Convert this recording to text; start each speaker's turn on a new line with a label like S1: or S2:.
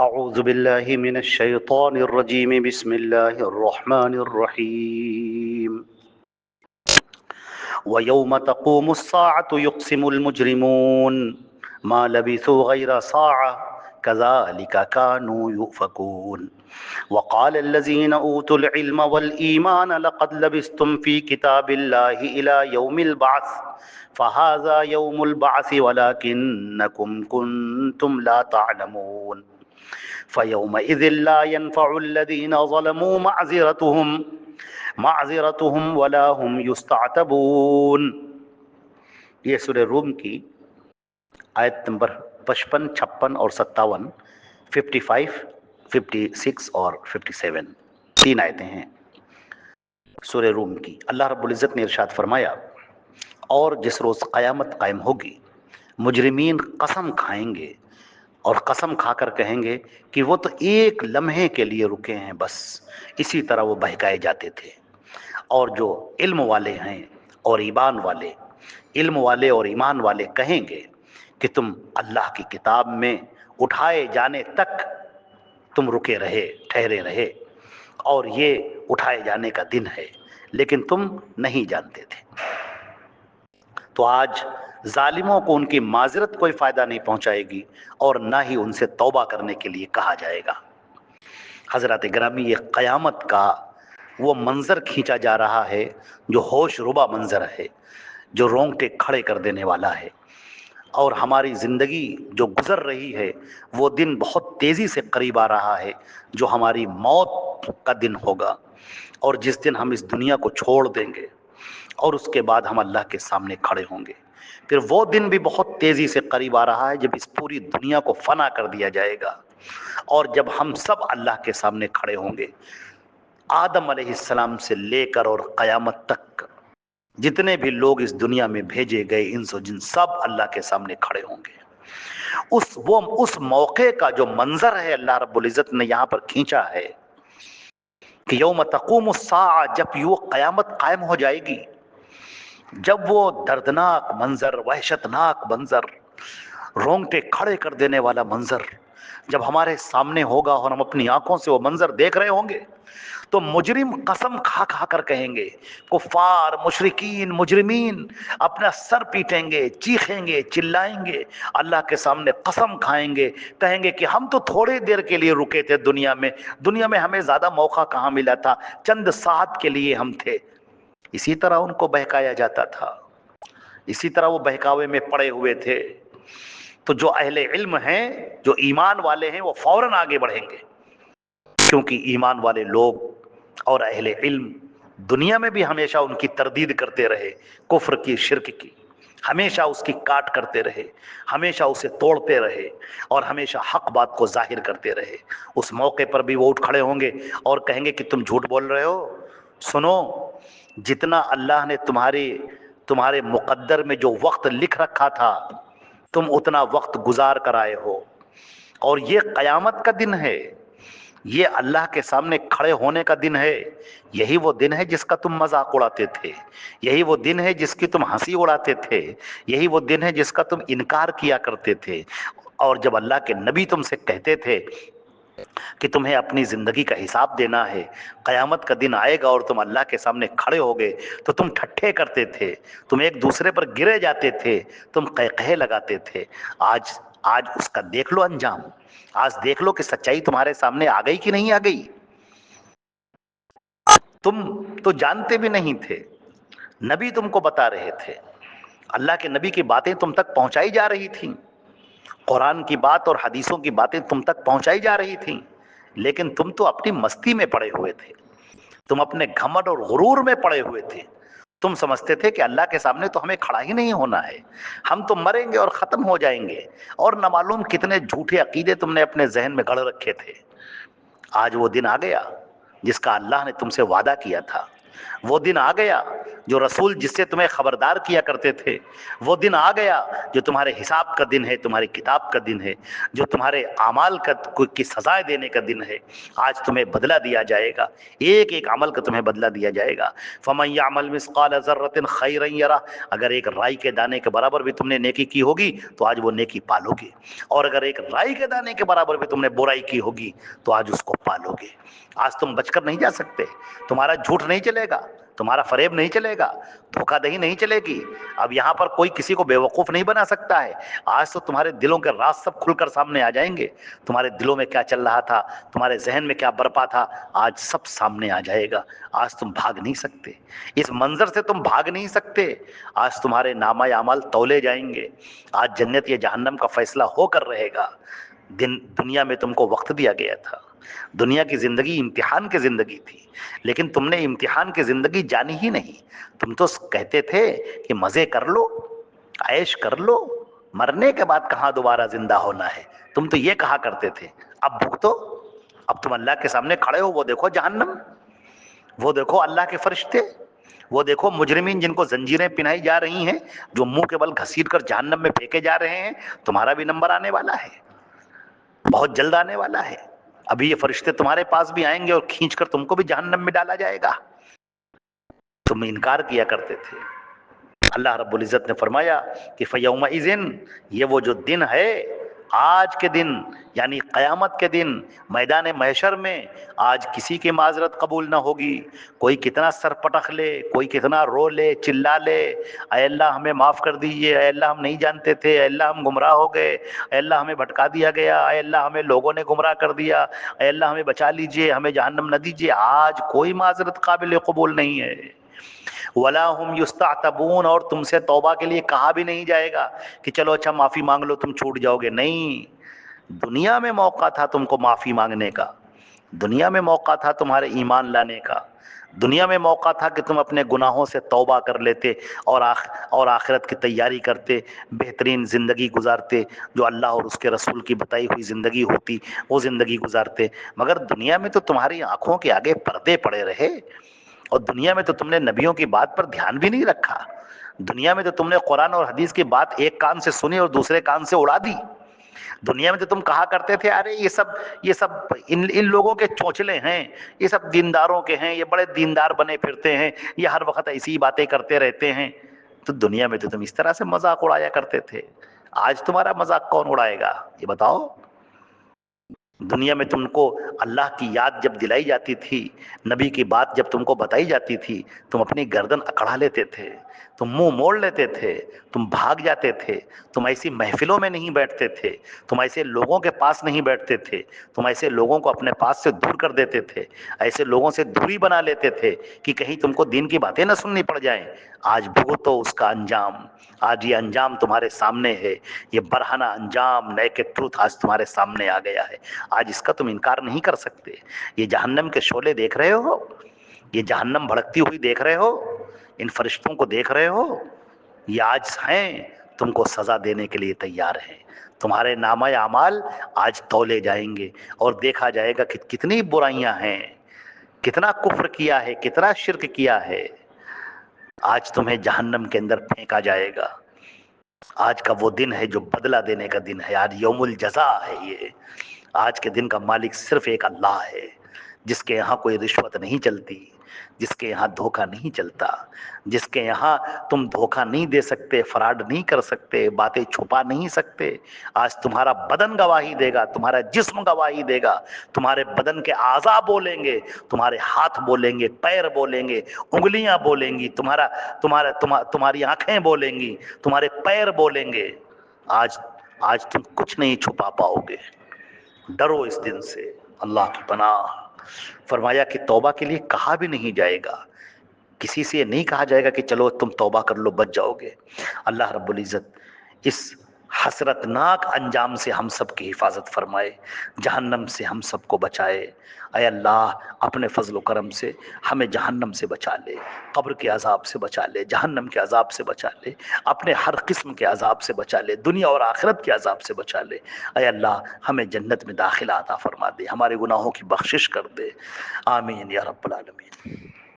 S1: اعوذ باللہ من الشیطان الرجیم بسم اللہ الرحمن الرحیم وَيَوْمَ تَقُومُ السَّاعَةُ يُقْسِمُ الْمُجْرِمُونَ مَا لَبِثُوا غَيْرَ سَاعَةٍ كَذَلِكَ كَانُوا يُؤْفَكُونَ وَقَالَ الَّذِينَ أُوتُوا الْعِلْمَ وَالْإِيمَانَ لَقَدْ لَبِثْتُمْ فِي كِتَابِ اللَّهِ إِلَى يَوْمِ الْبَعْثِ فَهَذَا يَوْمُ الْبَعْثِ وَلَكِنَّكُمْ كُنتُمْ لَا تَعْلَمُونَ فَيَوْمَئِذٍ لَا يَنفَعُ الَّذِينَ ظَلَمُوا معذرتهم ولا هم يستعتبون۔ یہ سورہ روم کی آیت نمبر 55، 56 اور 57، 55، 56 اور 57، 3 آیتیں ہیں سورہ روم کی۔ اللہ رب العزت نے ارشاد فرمایا، اور جس روز قیامت قائم ہوگی مجرمین قسم کھائیں گے اور قسم کھا کر کہیں گے کہ وہ تو ایک لمحے کے لیے رکے ہیں، بس اسی طرح وہ بہکائے جاتے تھے۔ اور جو علم والے ہیں اور ایمان والے، علم والے اور ایمان والے کہیں گے کہ تم اللہ کی کتاب میں اٹھائے جانے تک تم رکے رہے، ٹھہرے رہے، اور یہ اٹھائے جانے کا دن ہے، لیکن تم نہیں جانتے تھے۔ تو آج ظالموں کو ان کی معذرت کوئی فائدہ نہیں پہنچائے گی، اور نہ ہی ان سے توبہ کرنے کے لیے کہا جائے گا۔ حضرات گرامی، یہ قیامت کا وہ منظر کھینچا جا رہا ہے جو ہوش ربا منظر ہے، جو رونگٹے کھڑے کر دینے والا ہے، اور ہماری زندگی جو گزر رہی ہے وہ دن بہت تیزی سے قریب آ رہا ہے، جو ہماری موت کا دن ہوگا، اور جس دن ہم اس دنیا کو چھوڑ دیں گے اور اس کے بعد ہم اللہ کے سامنے کھڑے ہوں گے۔ پھر وہ دن بھی بہت تیزی سے قریب آ رہا ہے جب اس پوری دنیا کو فنا کر دیا جائے گا، اور جب ہم سب اللہ کے سامنے کھڑے ہوں گے، آدم علیہ السلام سے لے کر اور قیامت تک جتنے بھی لوگ اس دنیا میں بھیجے گئے، انس و جن، سب اللہ کے سامنے کھڑے ہوں گے۔ اس موقع کا جو منظر ہے اللہ رب العزت نے یہاں پر کھینچا ہے کہ یوم تقوم الساعہ، جب وہ قیامت قائم ہو جائے گی، جب وہ دردناک منظر، وحشتناک منظر، رونگٹے کھڑے کر دینے والا منظر جب ہمارے سامنے ہوگا اور ہم اپنی آنکھوں سے وہ منظر دیکھ رہے ہوں گے، تو مجرم قسم کھا کھا کر کہیں گے، کفار، مشرکین، مجرمین اپنا سر پیٹیں گے، چیخیں گے، چلائیں گے، اللہ کے سامنے قسم کھائیں گے، کہیں گے کہ ہم تو تھوڑی دیر کے لیے رکے تھے دنیا میں ہمیں زیادہ موقع کہاں ملا تھا، چند ساعت کے لیے ہم تھے۔ اسی طرح ان کو بہکایا جاتا تھا، اسی طرح وہ بہکاوے میں پڑے ہوئے تھے۔ تو جو اہل علم ہیں، جو ایمان والے ہیں، وہ فوراً آگے بڑھیں گے، کیونکہ ایمان والے لوگ اور اہل علم دنیا میں بھی ہمیشہ ان کی تردید کرتے رہے، کفر کی، شرک کی، ہمیشہ اس کی کاٹ کرتے رہے، ہمیشہ اسے توڑتے رہے، اور ہمیشہ حق بات کو ظاہر کرتے رہے۔ اس موقع پر بھی وہ اٹھ کھڑے ہوں گے اور کہیں گے کہ تم جھوٹ بول رہے ہو، سنو، جتنا اللہ نے تمہارے مقدر میں جو وقت لکھ رکھا تھا، تم اتنا وقت گزار کر آئے ہو، اور یہ قیامت کا دن ہے، یہ اللہ کے سامنے کھڑے ہونے کا دن ہے۔ یہی وہ دن ہے جس کا تم مذاق اڑاتے تھے، یہی وہ دن ہے جس کی تم ہنسی اڑاتے تھے، یہی وہ دن ہے جس کا تم انکار کیا کرتے تھے۔ اور جب اللہ کے نبی تم سے کہتے تھے کہ تمہیں اپنی زندگی کا حساب دینا ہے، قیامت کا دن آئے گا اور تم اللہ کے سامنے کھڑے ہوگے، تو تم ٹھٹھے کرتے تھے، تم ایک دوسرے پر گرے جاتے تھے، تم قہقہے لگاتے تھے۔ آج اس کا دیکھ لو انجام، آج دیکھ لو کہ سچائی تمہارے سامنے آ گئی کہ نہیں آ گئی۔ تم تو جانتے بھی نہیں تھے، نبی تم کو بتا رہے تھے، اللہ کے نبی کی باتیں تم تک پہنچائی جا رہی تھیں، قرآن کی بات اور حدیثوں کی باتیں تم تک پہنچائی جا رہی تھیں، لیکن تم تو اپنی مستی میں پڑے ہوئے تھے، تم اپنے گھمنڈ اور غرور میں پڑے ہوئے تھے۔ تم سمجھتے تھے کہ اللہ کے سامنے تو ہمیں کھڑا ہی نہیں ہونا ہے، ہم تو مریں گے اور ختم ہو جائیں گے، اور نہ معلوم کتنے جھوٹے عقیدے تم نے اپنے ذہن میں گڑھ رکھے تھے۔ آج وہ دن آ گیا جس کا اللہ نے تم سے وعدہ کیا تھا، وہ دن آ گیا جو رسول جس سے تمہیں خبردار کیا کرتے تھے، وہ دن آ گیا جو تمہارے حساب کا دن ہے، تمہاری کتاب کا دن ہے، جو تمہارے اعمال کی سزائیں دینے کا دن ہے۔ آج تمہیں بدلہ دیا جائے گا، ایک ایک عمل کا تمہیں بدلہ دیا جائے گا۔ فَمَن يَعْمَلْ مِثْقَالَ ذَرَّةٍ خَيْرًا يَرَهُ، اگر ایک رائی کے دانے کے برابر بھی تم نے نیکی کی ہوگی تو آج وہ نیکی پالو گے، اور اگر ایک رائی کے دانے کے برابر بھی تم نے برائی کی ہوگی تو آج اس کو پالو گے۔ آج تم بچ کر نہیں جا سکتے، تمہارا جھوٹ نہیں چلے گا، تمہارا فریب نہیں چلے گا، دھوکہ دہی نہیں چلے گی۔ اب یہاں پر کوئی کسی کو بیوقوف نہیں بنا سکتا ہے۔ آج تو تمہارے دلوں کے راز سب کھل کر سامنے آ جائیں گے، تمہارے دلوں میں کیا چل رہا تھا، تمہارے ذہن میں کیا برپا تھا، آج سب سامنے آ جائے گا۔ آج تم بھاگ نہیں سکتے، اس منظر سے تم بھاگ نہیں سکتے۔ آج تمہارے نامہ اعمال تولے جائیں گے، آج جنت یا جہنم کا فیصلہ ہو کر رہے گا۔ دنیا میں تم کو وقت دیا گیا تھا، دنیا کی زندگی امتحان کی زندگی تھی، لیکن تم نے امتحان کی زندگی جانی ہی نہیں۔ تم تو کہتے تھے کہ مزے کر لو، عیش کر لو، مرنے کے بعد کہاں دوبارہ زندہ ہونا ہے، تم تو یہ کہا کرتے تھے۔ اب بھگتو، اب تم اللہ کے سامنے کھڑے ہو، وہ دیکھو جہنم، وہ دیکھو اللہ کے فرشتے، وہ دیکھو مجرمین جن کو زنجیریں پہنائی جا رہی ہیں، جو منہ کے بل گھسیٹ کر جہنم میں پھینکے جا رہے ہیں۔ تمہارا بھی نمبر آنے والا ہے، بہت جلد آنے والا ہے۔ ابھی یہ فرشتے تمہارے پاس بھی آئیں گے اور کھینچ کر تم کو بھی جہنم میں ڈالا جائے گا۔ تم انکار کیا کرتے تھے۔ اللہ رب العزت نے فرمایا کہ فَيَوْمَئِذٍ، یہ وہ جو دن ہے، آج کے دن یعنی قیامت کے دن، میدان محشر میں آج کسی کی معذرت قبول نہ ہوگی۔ کوئی کتنا سر پٹخ لے، کوئی کتنا رو لے، چلا لے، اے اللہ ہمیں معاف کر دیجئے، اے اللہ ہم نہیں جانتے تھے، اے اللہ ہم گمراہ ہو گئے، اے اللہ ہمیں بھٹکا دیا گیا، اے اللہ ہمیں لوگوں نے گمراہ کر دیا، اے اللہ ہمیں بچا لیجئے، ہمیں جہنم نہ دیجئے۔ آج کوئی معذرت قابل قبول نہیں ہے۔ وَلَا هُمْ يُسْتَعْتَبُونَ، اور تم سے توبہ کے لیے کہا بھی نہیں جائے گا کہ چلو اچھا معافی مانگ لو تم چھوٹ جاؤ گے۔ نہیں، دنیا میں موقع تھا تم کو معافی مانگنے کا، دنیا میں موقع تھا تمہارے ایمان لانے کا، دنیا میں موقع تھا کہ تم اپنے گناہوں سے توبہ کر لیتے اور آخرت کی تیاری کرتے، بہترین زندگی گزارتے، جو اللہ اور اس کے رسول کی بتائی ہوئی زندگی ہوتی وہ زندگی گزارتے۔ مگر دنیا میں تو تمہاری آنکھوں کے آگے پردے پڑے رہے، اور دنیا میں تو تم نے نبیوں کی بات پر دھیان بھی نہیں رکھا۔ دنیا میں تو تم نے قرآن اور حدیث کی بات ایک کان سے سنی اور دوسرے کان سے اڑا دی۔ دنیا میں تو تم کہا کرتے تھے ارے یہ سب ان لوگوں کے چونچلے ہیں، یہ سب دینداروں کے ہیں، یہ بڑے دیندار بنے پھرتے ہیں، یہ ہر وقت ایسی باتیں کرتے رہتے ہیں۔ تو دنیا میں تو تم اس طرح سے مذاق اڑایا کرتے تھے۔ آج تمہارا مذاق کون اڑائے گا یہ بتاؤ؟ دنیا میں تم کو اللہ کی یاد جب دلائی جاتی تھی، نبی کی بات جب تم کو بتائی جاتی تھی، تم اپنی گردن اکڑا لیتے تھے، تم منہ موڑ لیتے تھے، تم بھاگ جاتے تھے، تم ایسی محفلوں میں نہیں بیٹھتے تھے، تم ایسے لوگوں کے پاس نہیں بیٹھتے تھے، تم ایسے لوگوں کو اپنے پاس سے دور کر دیتے تھے، ایسے لوگوں سے دوری بنا لیتے تھے کہ کہیں تم کو دین کی باتیں نہ سننی پڑ جائیں۔ آج بھگتو اس کا انجام، آج یہ انجام تمہارے سامنے ہے، یہ برہنہ انجام نیکڈ ٹروتھ آج تمہارے سامنے آ گیا ہے۔ آج اس کا تم انکار نہیں کر سکتے۔ یہ جہنم کے شعلے دیکھ رہے ہو، یہ جہنم بھڑکتی ہوئی دیکھ رہے ہو، ان فرشتوں کو دیکھ رہے ہو، یہ آج ہیں تم کو سزا دینے کے لیے تیار ہیں۔ تمہارے نامہ اعمال آج تولے جائیں گے اور دیکھا جائے گا کہ کتنی برائیاں ہیں، کتنا کفر کیا ہے، کتنا شرک کیا ہے۔ آج تمہیں جہنم کے اندر پھینکا جائے گا۔ آج کا وہ دن ہے جو بدلہ دینے کا دن ہے، آج یوم الجزا ہے۔ یہ آج کے دن کا مالک صرف ایک اللہ ہے، جس کے یہاں کوئی رشوت نہیں چلتی، جس کے یہاں دھوکہ نہیں چلتا، جس کے یہاں تم دھوکہ نہیں دے سکتے، فراڈ نہیں کر سکتے، باتیں چھپا نہیں سکتے۔ آج تمہارا بدن گواہی دے گا، تمہارا جسم گواہی دے گا، تمہارے بدن کے اعضاء بولیں گے، تمہارے ہاتھ بولیں گے، پیر بولیں گے، انگلیاں بولیں گی، تمہاری آنکھیں بولیں گی، تمہارے پیر بولیں گے۔ آج تم کچھ نہیں چھپا پاؤ گے۔ ڈرو اس دن سے، اللہ کی پناہ۔ فرمایا کہ توبہ کے لیے کہا بھی نہیں جائے گا، کسی سے یہ نہیں کہا جائے گا کہ چلو تم توبہ کر لو بچ جاؤ گے۔ اللہ رب العزت اس حسرتناک انجام سے ہم سب کی حفاظت فرمائے، جہنم سے ہم سب کو بچائے۔ اے اللہ اپنے فضل و کرم سے ہمیں جہنم سے بچا لے، قبر کے عذاب سے بچا لے، جہنم کے عذاب سے بچا لے، اپنے ہر قسم کے عذاب سے بچا لے، دنیا اور آخرت کے عذاب سے بچا لے۔ اے اللہ ہمیں جنت میں داخلہ عطا فرما دے، ہمارے گناہوں کی بخشش کر دے، آمین یا رب العالمین۔